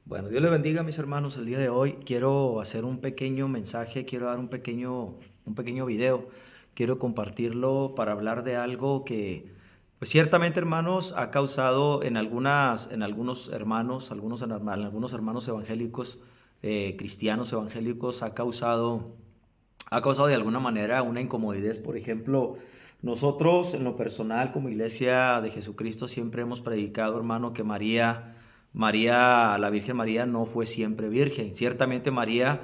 Bueno, Dios les bendiga, mis hermanos. El día de hoy quiero hacer un pequeño mensaje, quiero dar un pequeño video. Quiero compartirlo para hablar de algo que, pues ciertamente, hermanos, ha causado en algunos hermanos, en algunos hermanos evangélicos, cristianos evangélicos, ha causado de alguna manera una incomodidad. Por ejemplo, nosotros en lo personal como Iglesia de Jesucristo siempre hemos predicado, hermano, que la Virgen María no fue siempre virgen. Ciertamente María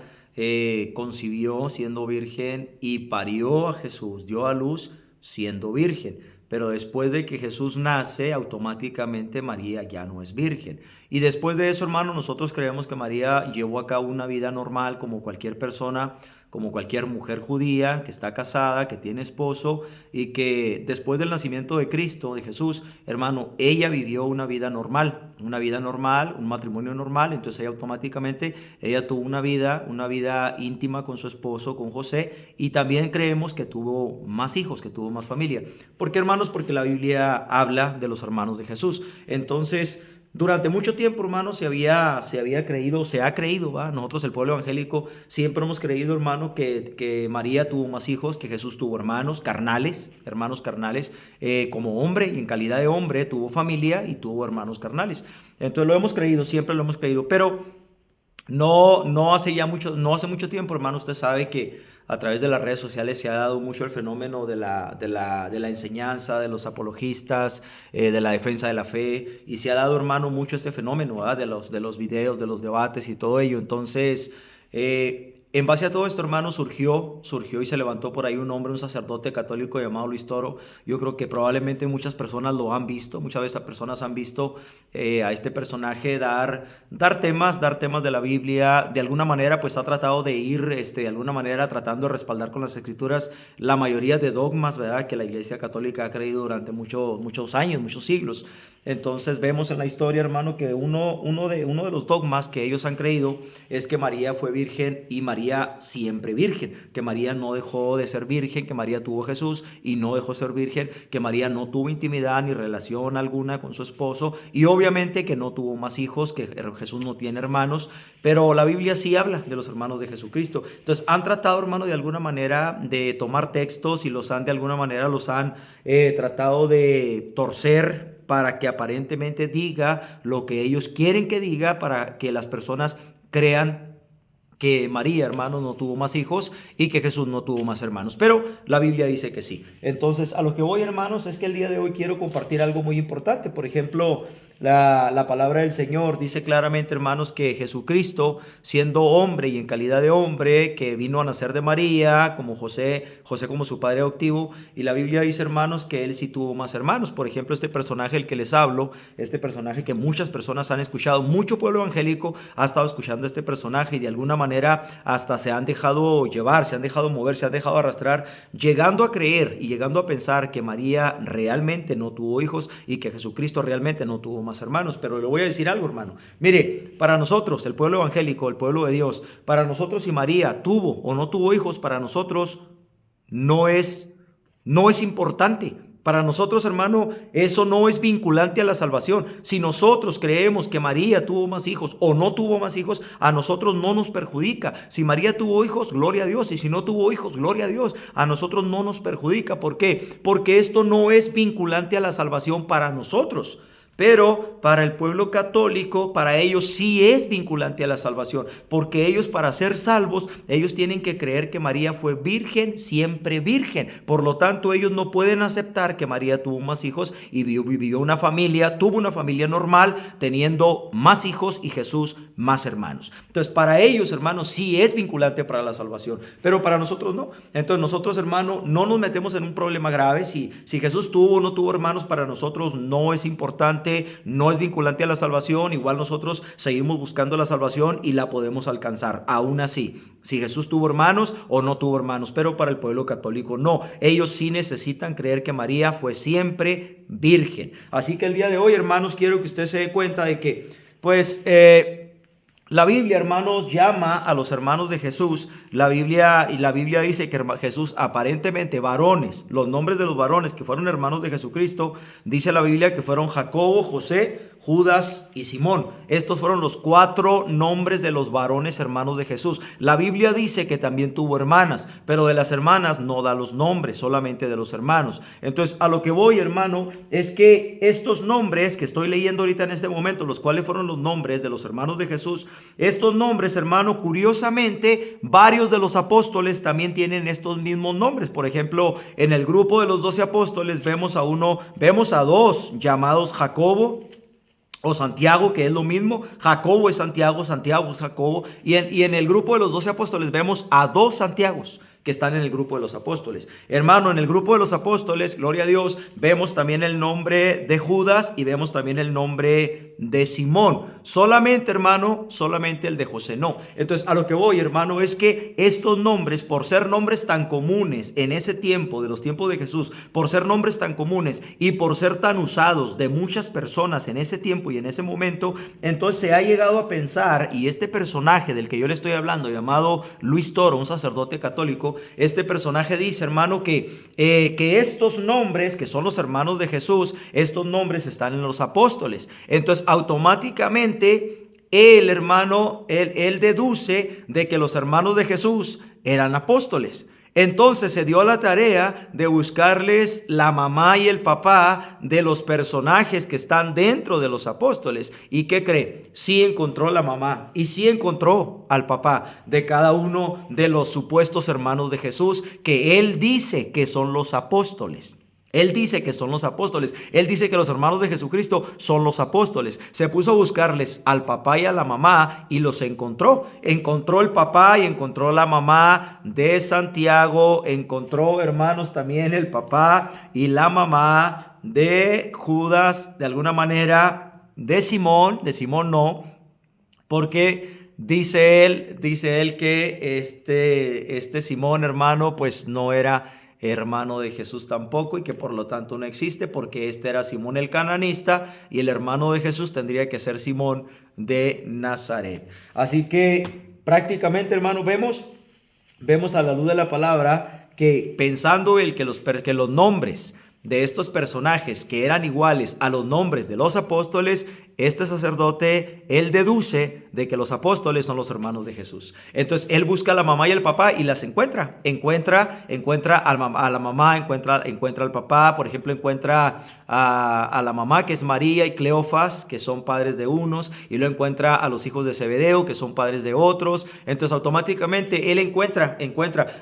concibió siendo virgen y parió a Jesús, dio a luz siendo virgen. Pero después de que Jesús nace, automáticamente María ya no es virgen. Y después de eso, hermano, nosotros creemos que María llevó a cabo una vida normal como cualquier persona, como cualquier mujer judía que está casada, que tiene esposo y que después del nacimiento de Cristo, de Jesús, hermano, ella vivió una vida normal, un matrimonio normal. Entonces ella automáticamente, ella tuvo una vida íntima con su esposo, con José, y también creemos que tuvo más hijos, que tuvo más familia. ¿Por qué, hermanos? Porque la Biblia habla de los hermanos de Jesús. Entonces, durante mucho tiempo, hermano, se había creído, se ha creído, ¿va? Nosotros, el pueblo evangélico, siempre hemos creído, hermano, que María tuvo más hijos, que Jesús tuvo hermanos carnales, como hombre y en calidad de hombre tuvo familia y tuvo hermanos carnales. Entonces lo hemos creído, siempre lo hemos creído, pero no hace mucho tiempo, hermano. Usted sabe que a través de las redes sociales se ha dado mucho el fenómeno de la enseñanza, de los apologistas, de la defensa de la fe, y se ha dado, hermano, mucho este fenómeno, ¿verdad? De los videos, de los debates y todo ello. Entonces, en base a todo esto, hermano, surgió y se levantó por ahí un hombre, un sacerdote católico llamado Luis Toro. Yo creo que probablemente muchas personas lo han visto, muchas veces personas han visto a este personaje dar temas de la Biblia. De alguna manera, pues ha tratado de ir, de alguna manera, tratando de respaldar con las escrituras la mayoría de dogmas, ¿verdad?, que la Iglesia Católica ha creído durante muchos años, muchos siglos. Entonces vemos en la historia, hermano, que uno de los dogmas que ellos han creído es que María fue virgen y María siempre virgen, que María no dejó de ser virgen, que María tuvo a Jesús y no dejó de ser virgen, que María no tuvo intimidad ni relación alguna con su esposo, y obviamente que no tuvo más hijos, que Jesús no tiene hermanos. Pero la Biblia sí habla de los hermanos de Jesucristo. Entonces han tratado, hermano, de alguna manera de tomar textos y de alguna manera los han tratado de torcer para que aparentemente diga lo que ellos quieren que diga, para que las personas crean que María, hermanos, no tuvo más hijos y que Jesús no tuvo más hermanos. Pero la Biblia dice que sí. Entonces, a lo que voy, hermanos, es que el día de hoy quiero compartir algo muy importante. Por ejemplo, la palabra del Señor dice claramente, hermanos, que Jesucristo, siendo hombre y en calidad de hombre, que vino a nacer de María, como José como su padre adoptivo, y la Biblia dice, hermanos, que él sí tuvo más hermanos. Por ejemplo, este personaje el que les hablo, este personaje que muchas personas han escuchado, mucho pueblo evangélico ha estado escuchando este personaje, y de alguna manera hasta se han dejado llevar, se han dejado mover, se han dejado arrastrar, llegando a creer y llegando a pensar que María realmente no tuvo hijos y que Jesucristo realmente no tuvo más hermanos. Pero le voy a decir algo, hermano. Mire, para nosotros, el pueblo evangélico, el pueblo de Dios, para nosotros, si María tuvo o no tuvo hijos, para nosotros no es importante. Para nosotros, hermano, eso no es vinculante a la salvación. Si nosotros creemos que María tuvo más hijos o no tuvo más hijos, a nosotros no nos perjudica. Si María tuvo hijos, gloria a Dios. Y si no tuvo hijos, gloria a Dios. A nosotros no nos perjudica. ¿Por qué? Porque esto no es vinculante a la salvación para nosotros. Pero para el pueblo católico, para ellos sí es vinculante a la salvación, porque ellos, para ser salvos, ellos tienen que creer que María fue virgen, siempre virgen. Por lo tanto, ellos no pueden aceptar que María tuvo más hijos y tuvo una familia normal, teniendo más hijos y Jesús más hermanos. Entonces, para ellos, hermanos, sí es vinculante para la salvación, pero para nosotros no. Entonces, nosotros, hermano, no nos metemos en un problema grave. Si Jesús tuvo o no tuvo hermanos, para nosotros no es importante, no es vinculante a la salvación. Igual nosotros seguimos buscando la salvación y la podemos alcanzar, aún así, si Jesús tuvo hermanos o no tuvo hermanos. Pero para el pueblo católico no, ellos sí necesitan creer que María fue siempre virgen. Así que el día de hoy, hermanos, quiero que usted se dé cuenta de que, pues, la Biblia, hermanos, llama a los hermanos de Jesús. La Biblia dice que Jesús, aparentemente varones, los nombres de los varones que fueron hermanos de Jesucristo, dice la Biblia que fueron Jacobo, José, Judas y Simón. Estos fueron los 4 nombres de los varones hermanos de Jesús. La Biblia dice que también tuvo hermanas, pero de las hermanas no da los nombres, solamente de los hermanos. Entonces, a lo que voy, hermano, es que estos nombres que estoy leyendo ahorita en este momento, los cuales fueron los nombres de los hermanos de Jesús, estos nombres, hermano, curiosamente, varios de los apóstoles también tienen estos mismos nombres. Por ejemplo, en el grupo de los 12 apóstoles vemos a 2 llamados Jacobo o Santiago, que es lo mismo. Jacobo es Santiago, Santiago es Jacobo. Y en el grupo de los 12 apóstoles vemos a 2 Santiagos que están en el grupo de los apóstoles. Hermano, en el grupo de los apóstoles, gloria a Dios, vemos también el nombre de Judas y vemos también el nombre de Simón. Solamente, hermano, solamente el de José no. Entonces, a lo que voy, hermano, es que estos nombres, por ser nombres tan comunes en ese tiempo, de los tiempos de Jesús, por ser nombres tan comunes y por ser tan usados de muchas personas en ese tiempo y en ese momento, entonces se ha llegado a pensar, y este personaje del que yo le estoy hablando, llamado Luis Toro, un sacerdote católico, este personaje dice, hermano, que estos nombres, que son los hermanos de Jesús, estos nombres están en los apóstoles. Entonces, automáticamente, él, hermano, él deduce de que los hermanos de Jesús eran apóstoles. Entonces se dio la tarea de buscarles la mamá y el papá de los personajes que están dentro de los apóstoles. ¿Y qué cree? Sí encontró la mamá y sí encontró al papá de cada uno de los supuestos hermanos de Jesús, que él dice que son los apóstoles. Él dice que son los apóstoles. Él dice que los hermanos de Jesucristo son los apóstoles. Se puso a buscarles al papá y a la mamá y los encontró. Encontró el papá y encontró la mamá de Santiago. Encontró, hermanos, también el papá y la mamá de Judas, de alguna manera, de Simón no, porque dice él que este Simón, hermano, pues no era hermano de Jesús tampoco, y que por lo tanto no existe, porque este era Simón el cananista y el hermano de Jesús tendría que ser Simón de Nazaret. Así que prácticamente, hermano, vemos a la luz de la palabra que, pensando que los nombres de estos personajes que eran iguales a los nombres de los apóstoles, este sacerdote, él deduce de que los apóstoles son los hermanos de Jesús. Entonces, él busca a la mamá y el papá y las encuentra. Encuentra a la mamá, encuentra al papá. Por ejemplo, encuentra a la mamá, que es María, y Cleofas, que son padres de unos, y luego encuentra a los hijos de Zebedeo, que son padres de otros. Entonces, automáticamente, él encuentra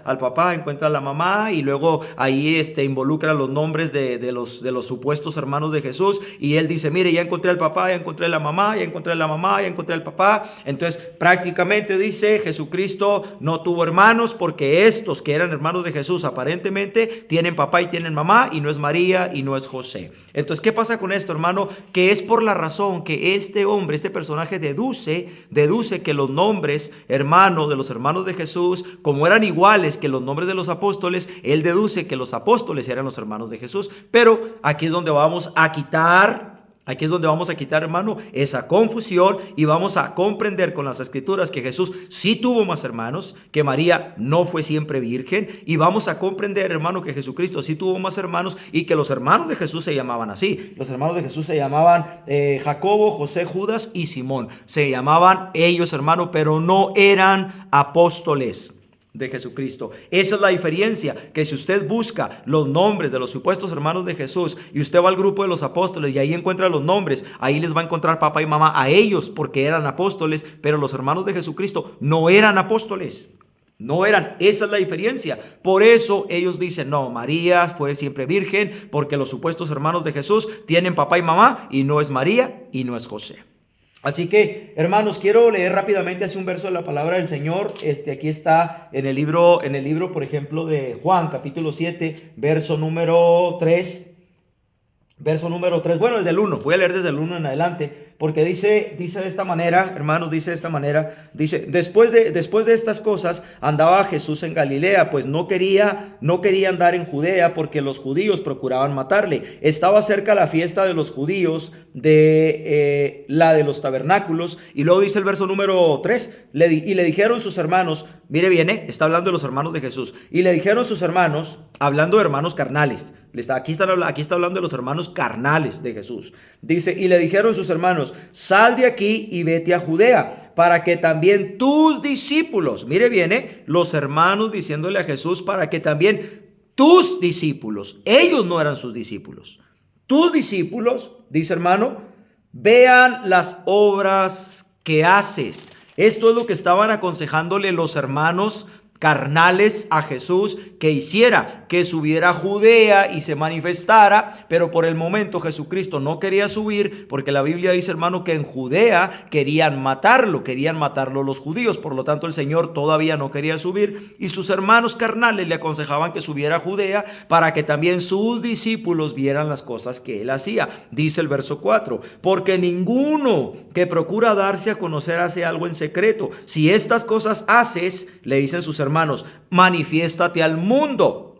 al papá, encuentra a la mamá, y luego ahí involucra los nombres de los supuestos hermanos de Jesús, y él dice, mire, ya encontré al papá, ya encontré la mamá, ya encontré al papá. Entonces, prácticamente dice, Jesucristo no tuvo hermanos, porque estos que eran hermanos de Jesús aparentemente tienen papá y tienen mamá, y no es María y no es José. Entonces, ¿qué pasa con esto, hermano? Que es por la razón que este personaje deduce que los nombres, hermano, de los hermanos de Jesús, como eran iguales que los nombres de los apóstoles, él deduce que los apóstoles eran los hermanos de Jesús. Pero aquí es donde vamos a quitar, hermano, esa confusión, y vamos a comprender con las escrituras que Jesús sí tuvo más hermanos, que María no fue siempre virgen, y vamos a comprender, hermano, que Jesucristo sí tuvo más hermanos y que los hermanos de Jesús se llamaban así. Los hermanos de Jesús se llamaban Jacobo, José, Judas y Simón. Se llamaban ellos, hermano, pero no eran apóstoles de Jesucristo. Esa es la diferencia, que si usted busca los nombres de los supuestos hermanos de Jesús y usted va al grupo de los apóstoles y ahí encuentra los nombres, ahí les va a encontrar papá y mamá a ellos, porque eran apóstoles, pero los hermanos de Jesucristo no eran apóstoles. No eran, esa es la diferencia. Por eso ellos dicen, no, María fue siempre virgen, porque los supuestos hermanos de Jesús tienen papá y mamá, y no es María y no es José. Así que, hermanos, quiero leer rápidamente así un verso de la palabra del Señor. Aquí está en el libro, por ejemplo, de Juan, capítulo 7, verso número 3. Bueno, desde el 1, voy a leer desde el 1 en adelante, Porque dice de esta manera, hermanos, dice de esta manera, dice, después de estas cosas andaba Jesús en Galilea, pues no quería andar en Judea porque los judíos procuraban matarle. Estaba cerca la fiesta de los judíos, de la de los tabernáculos, y luego dice el verso número 3, y le dijeron sus hermanos, mire bien, está hablando de los hermanos de Jesús, y le dijeron sus hermanos, hablando de hermanos carnales, aquí está hablando de los hermanos carnales de Jesús, dice, y le dijeron sus hermanos, sal de aquí y vete a Judea, para que también tus discípulos, mire bien, los hermanos diciéndole a Jesús, para que también tus discípulos, ellos no eran sus discípulos, tus discípulos, dice hermano, vean las obras que haces. Esto es lo que estaban aconsejándole los hermanos carnales a Jesús que hiciera, que subiera a Judea y se manifestara, pero por el momento Jesucristo no quería subir porque la Biblia dice, hermano, que en Judea querían matarlo los judíos, por lo tanto el Señor todavía no quería subir y sus hermanos carnales le aconsejaban que subiera a Judea para que también sus discípulos vieran las cosas que él hacía. Dice el verso 4, porque ninguno que procura darse a conocer hace algo en secreto. Si estas cosas haces, le dicen sus hermanos, manifiéstate al mundo.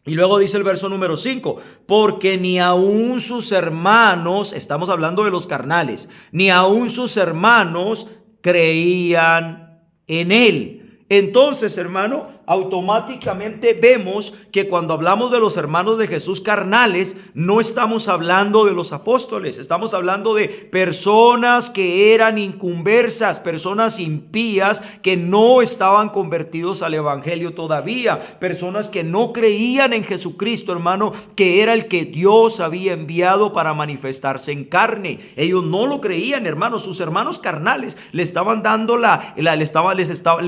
Y luego dice el verso número 5, porque ni aun sus hermanos, estamos hablando de los carnales, ni aun sus hermanos creían en él. Entonces, hermano, automáticamente vemos que cuando hablamos de los hermanos de Jesús carnales, no estamos hablando de los apóstoles, estamos hablando de personas que eran inconversas, personas impías que no estaban convertidos al evangelio todavía, personas que no creían en Jesucristo, hermano, que era el que Dios había enviado para manifestarse en carne. Ellos no lo creían, hermano. Sus hermanos carnales le estaban dando le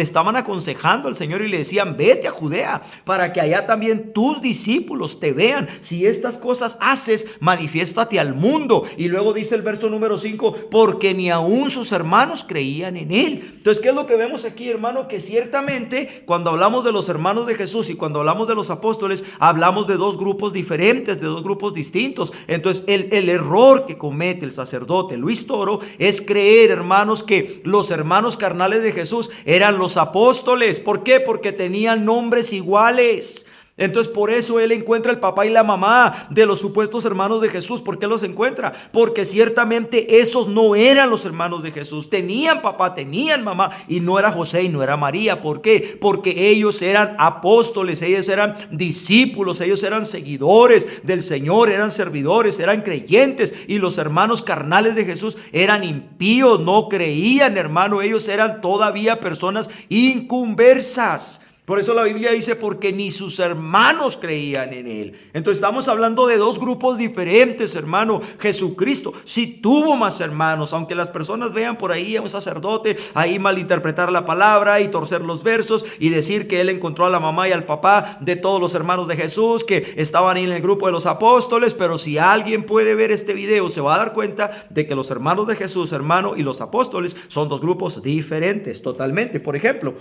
estaban aconsejando al Señor y le decían, vete a Judea para que allá también tus discípulos te vean. Si estas cosas haces, manifiéstate al mundo. Y luego dice el verso número 5, porque ni aun sus hermanos creían en él. Entonces, ¿qué es lo que vemos aquí, hermano? Que ciertamente cuando hablamos de los hermanos de Jesús y cuando hablamos de los apóstoles, hablamos de dos grupos diferentes, de dos grupos distintos. Entonces, el error que comete el sacerdote Luis Toro es creer, hermanos, que los hermanos carnales de Jesús eran los apóstoles. ¿Por qué? Porque tenían nombres iguales. Entonces por eso él encuentra el papá y la mamá de los supuestos hermanos de Jesús. ¿Por qué los encuentra? Porque ciertamente esos no eran los hermanos de Jesús. Tenían papá, tenían mamá y no era José y no era María. ¿Por qué? Porque ellos eran apóstoles, ellos eran discípulos, ellos eran seguidores del Señor, eran servidores, eran creyentes. Y los hermanos carnales de Jesús eran impíos, no creían, hermano. Ellos eran todavía personas inconversas. Por eso la Biblia dice, porque ni sus hermanos creían en él. Entonces estamos hablando de dos grupos diferentes, hermano. Jesucristo sí tuvo más hermanos, aunque las personas vean por ahí a un sacerdote ahí malinterpretar la palabra y torcer los versos y decir que él encontró a la mamá y al papá de todos los hermanos de Jesús que estaban ahí en el grupo de los apóstoles. Pero si alguien puede ver este video, se va a dar cuenta de que los hermanos de Jesús, hermano, y los apóstoles son dos grupos diferentes totalmente. Por ejemplo,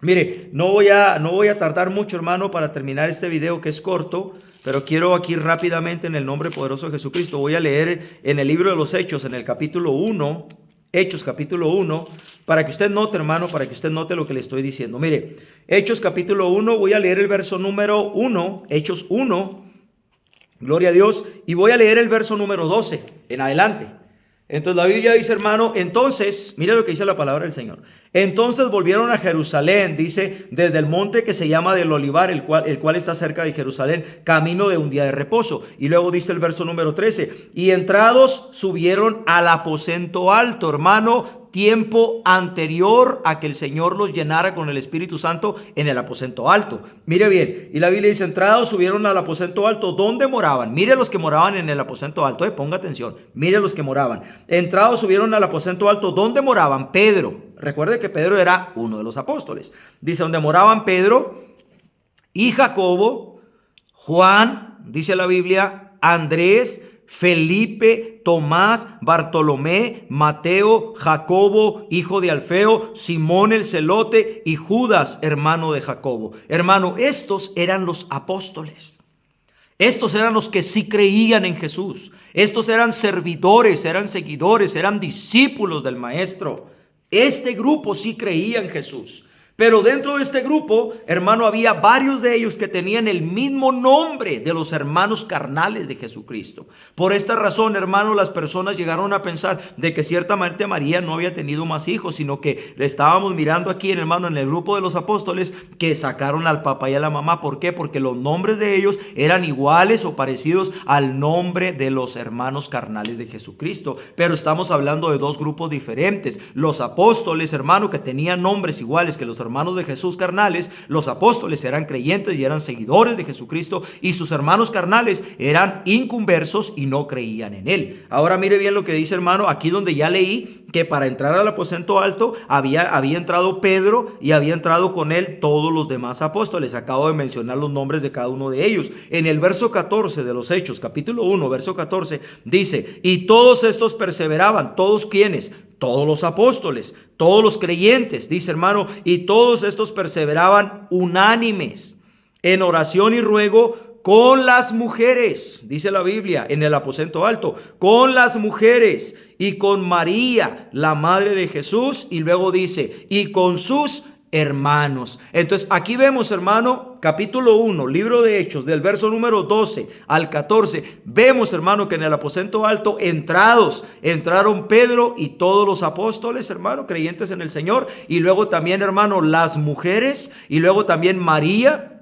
mire, no voy a tardar mucho, hermano, para terminar este video que es corto, pero quiero aquí rápidamente en el nombre poderoso de Jesucristo, voy a leer en el libro de los Hechos, en el capítulo 1, Hechos capítulo 1, para que usted note, hermano, para que usted note lo que le estoy diciendo. Mire, Hechos capítulo 1, voy a leer el verso número 1, Hechos 1, gloria a Dios, y voy a leer el verso número 12 en adelante. Entonces la Biblia dice, hermano, entonces, mire lo que dice la palabra del Señor. Entonces volvieron a Jerusalén, dice, desde el monte que se llama del Olivar, el cual está cerca de Jerusalén, camino de un día de reposo. Y luego dice el verso número 13, y entrados subieron al aposento alto, hermano, tiempo anterior a que el Señor los llenara con el Espíritu Santo en el aposento alto. Mire bien, y la Biblia dice, entrados subieron al aposento alto, ¿dónde moraban? Mire los que moraban en el aposento alto, ponga atención, mire los que moraban. Entrados subieron al aposento alto, ¿dónde moraban? Pedro. Recuerde que Pedro era uno de los apóstoles. Dice, donde moraban Pedro y Jacobo, Juan, dice la Biblia, Andrés, Felipe, Tomás, Bartolomé, Mateo, Jacobo, hijo de Alfeo, Simón el celote y Judas, hermano de Jacobo. Hermano, estos eran los apóstoles. Estos eran los que sí creían en Jesús. Estos eran servidores, eran seguidores, eran discípulos del Maestro. Este grupo sí creía en Jesús. Pero dentro de este grupo, hermano, había varios de ellos que tenían el mismo nombre de los hermanos carnales de Jesucristo. Por esta razón, hermano, las personas llegaron a pensar de que ciertamente María no había tenido más hijos, sino que le estábamos mirando aquí, hermano, en el grupo de los apóstoles, que sacaron al papá y a la mamá. ¿Por qué? Porque los nombres de ellos eran iguales o parecidos al nombre de los hermanos carnales de Jesucristo. Pero estamos hablando de dos grupos diferentes. Los apóstoles, hermano, que tenían nombres iguales que los hermanos de Jesús carnales. Los apóstoles eran creyentes y eran seguidores de Jesucristo, y sus hermanos carnales eran inconversos y no creían en él. Ahora mire bien lo que dice, hermano, aquí donde ya leí que para entrar al aposento alto había entrado Pedro y había entrado con él todos los demás apóstoles. Acabo de mencionar los nombres de cada uno de ellos. En el verso 14 de los Hechos, capítulo 1, verso 14, dice: y todos estos perseveraban. ¿Todos quiénes? Todos los apóstoles, todos los creyentes, dice, hermano, y todos estos perseveraban unánimes en oración y ruego con las mujeres, dice la Biblia, en el aposento alto, con las mujeres y con María, la madre de Jesús, y luego dice, y con sus hermanos. Entonces aquí vemos, hermano, capítulo 1, libro de Hechos, del verso número 12 al 14, vemos, hermano, que en el aposento alto entraron Pedro y todos los apóstoles, hermano, creyentes en el Señor, y luego también, hermano, las mujeres, y luego también María,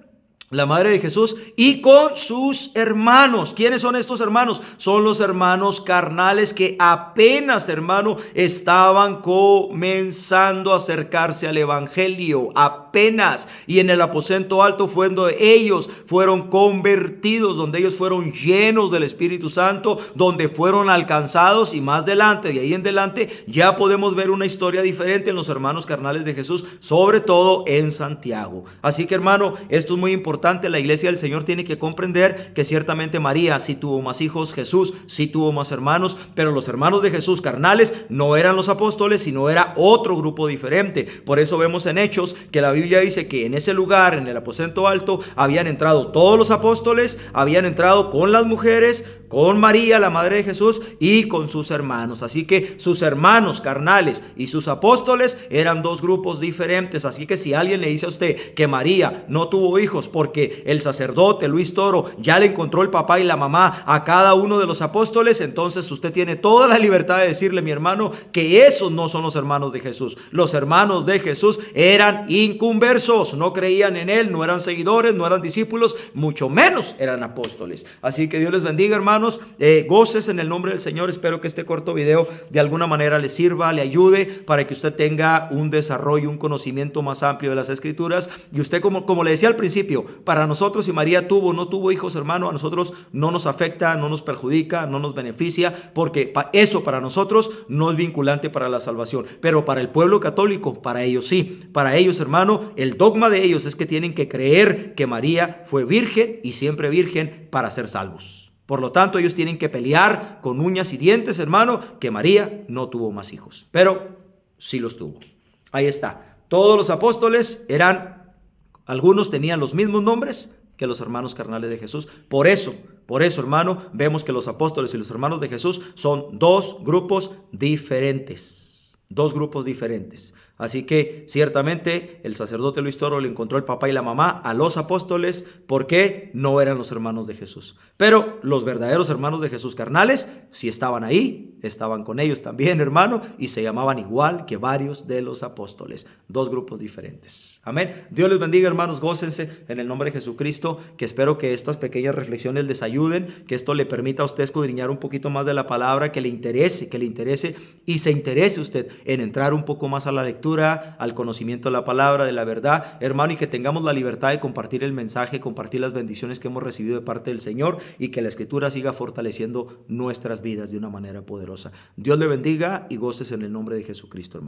la madre de Jesús, y con sus hermanos. ¿Quiénes son estos hermanos? Son los hermanos carnales que apenas, hermano, estaban comenzando a acercarse al evangelio, apenas. Y en el aposento alto fue donde ellos fueron convertidos, donde ellos fueron llenos del Espíritu Santo, donde fueron alcanzados, y más adelante, de ahí en adelante, ya podemos ver una historia diferente en los hermanos carnales de Jesús, sobre todo en Santiago. Así que, hermano, esto es muy importante. La iglesia del Señor tiene que comprender que ciertamente María sí tuvo más hijos, Jesús sí tuvo más hermanos, pero los hermanos de Jesús carnales no eran los apóstoles, sino era otro grupo diferente. Por eso vemos en Hechos que la Biblia dice que en ese lugar, en el aposento alto, habían entrado todos los apóstoles, habían entrado con las mujeres, con María, la madre de Jesús, y con sus hermanos. Así que sus hermanos carnales y sus apóstoles eran dos grupos diferentes. Así que si alguien le dice a usted que María no tuvo hijos porque el sacerdote Luis Toro ya le encontró el papá y la mamá a cada uno de los apóstoles, entonces usted tiene toda la libertad de decirle, mi hermano, que esos no son los hermanos de Jesús. Los hermanos de Jesús eran inconversos, no creían en él, no eran seguidores, no eran discípulos, mucho menos eran apóstoles. Así que Dios les bendiga, hermanos. Goces en el nombre del Señor. Espero que este corto video de alguna manera le sirva, le ayude para que usted tenga un desarrollo, un conocimiento más amplio de las Escrituras. Y usted, como le decía al principio, para nosotros, si María tuvo o no tuvo hijos, hermano, a nosotros no nos afecta, no nos perjudica, no nos beneficia, porque eso para nosotros no es vinculante para la salvación. Pero para el pueblo católico, para ellos sí. Para ellos, hermano, el dogma de ellos es que tienen que creer que María fue virgen y siempre virgen para ser salvos. Por lo tanto, ellos tienen que pelear con uñas y dientes, hermano, que María no tuvo más hijos, pero sí los tuvo. Ahí está. Todos los apóstoles algunos tenían los mismos nombres que los hermanos carnales de Jesús. Por eso, hermano, vemos que los apóstoles y los hermanos de Jesús son dos grupos diferentes. Dos grupos diferentes. Así que ciertamente el sacerdote Luis Toro le encontró el papá y la mamá a los apóstoles porque no eran los hermanos de Jesús. Pero los verdaderos hermanos de Jesús carnales sí estaban ahí, estaban con ellos también, hermano, y se llamaban igual que varios de los apóstoles. Dos grupos diferentes. Amén. Dios les bendiga, hermanos, gócense en el nombre de Jesucristo, que espero que estas pequeñas reflexiones les ayuden, que esto le permita a usted escudriñar un poquito más de la palabra, que le interese y se interese usted en entrar un poco más a la lectura, al conocimiento de la palabra, de la verdad, hermano, y que tengamos la libertad de compartir el mensaje, compartir las bendiciones que hemos recibido de parte del Señor, y que la Escritura siga fortaleciendo nuestras vidas de una manera poderosa. Dios le bendiga y goces en el nombre de Jesucristo, hermano.